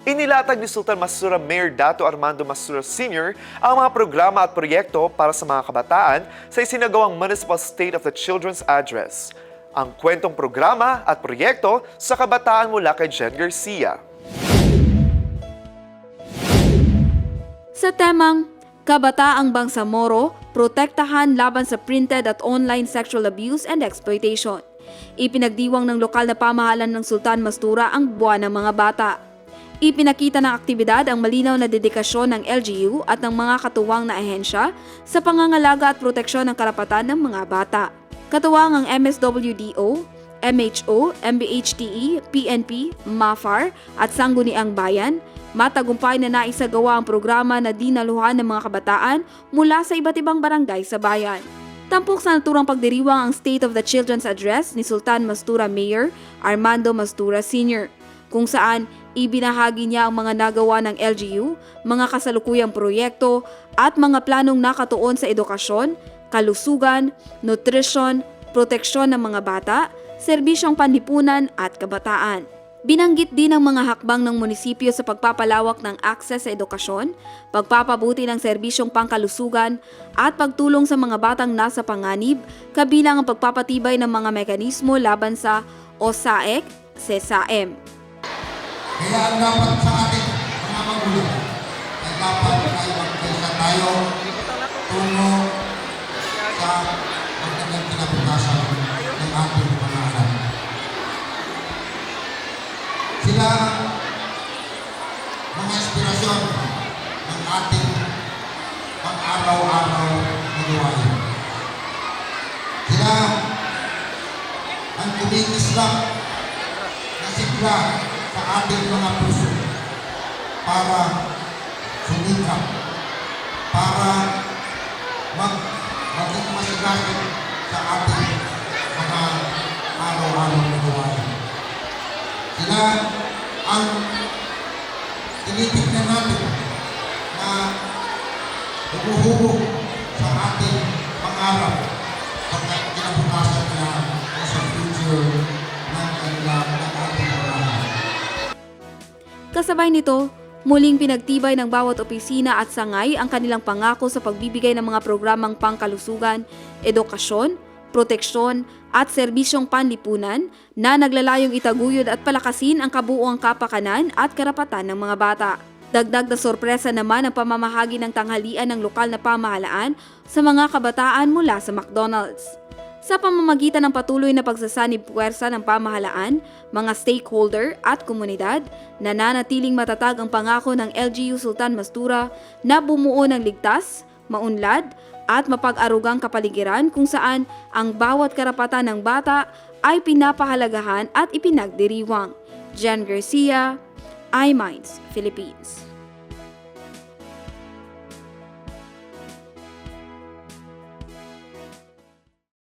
Inilatag ni Sultan Masura Mayor Dato Armando Masura Sr. ang mga programa at proyekto para sa mga kabataan sa isinagawang Municipal State of the Children's Address. Ang kwentong programa at proyekto sa kabataan mula kay Jen Garcia. Sa temang Kabataang Bangsamoro, protektahan laban sa printed at online sexual abuse and exploitation. Ipinagdiwang ng lokal na pamahalaan ng Sultan Mastura ang Buwan ng Mga Bata. Ipinakita ng aktibidad ang malinaw na dedikasyon ng LGU at ng mga katuwang na ahensya sa pangangalaga at proteksyon ng karapatan ng mga bata. Katuwang ang MSWDO, MHO, MBHTE, PNP, MAFAR at Sangguniang Bayan, matagumpay na naisagawa ang programa na dinaluhan ng mga kabataan mula sa iba't ibang barangay sa bayan. Tampok sa naturang pagdiriwang ang State of the Children's Address ni Sultan Mastura Mayor Armando Mastura Sr., kung saan ibinahagi niya ang mga nagawa ng LGU, mga kasalukuyang proyekto at mga planong nakatuon sa edukasyon, kalusugan, nutrisyon, proteksyon ng mga bata, serbisyong panlipunan at kabataan. Binanggit din ang mga hakbang ng munisipyo sa pagpapalawak ng akses sa edukasyon, pagpapabuti ng serbisyong pangkalusugan at pagtulong sa mga batang nasa panganib, kabilang ang pagpapatibay ng mga mekanismo laban sa OSAEC, SESAM. Kaya ang dapat sa atin, mga magulang, ay dapat ay magkaisa tayo tungo sa magandang kinabukasan ng ating mga anak. Sila ang mga inspirasyon ng ating pang-araw-araw na gawain. Sila ang kumikislap na sigla sa ating mga puso para sumikap, para maging masigasig sa ating mga araw-araw na gawain. Sila ang tinitignan natin na humuhubog sa ating pangarap pagkat kinabukasan na sa future ng kanilang ating pangarap. Kasabay nito, muling pinagtibay ng bawat opisina at sangay ang kanilang pangako sa pagbibigay ng mga programang pangkalusugan, edukasyon, proteksyon at serbisyong panlipunan na naglalayong itaguyod at palakasin ang kabuuang kapakanan at karapatan ng mga bata. Dagdag na sorpresa naman ang pamamahagi ng tanghalian ng lokal na pamahalaan sa mga kabataan mula sa McDonald's. Sa pamamagitan ng patuloy na pagsasanib puwersa ng pamahalaan, mga stakeholder at komunidad, nananatiling matatag ang pangako ng LGU Sultan Mastura na bumuo ng ligtas, maunlad at mapag-arugang kapaligiran kung saan ang bawat karapatan ng bata ay pinapahalagahan at ipinagdiriwang. Jen Garcia, iMinds, Philippines.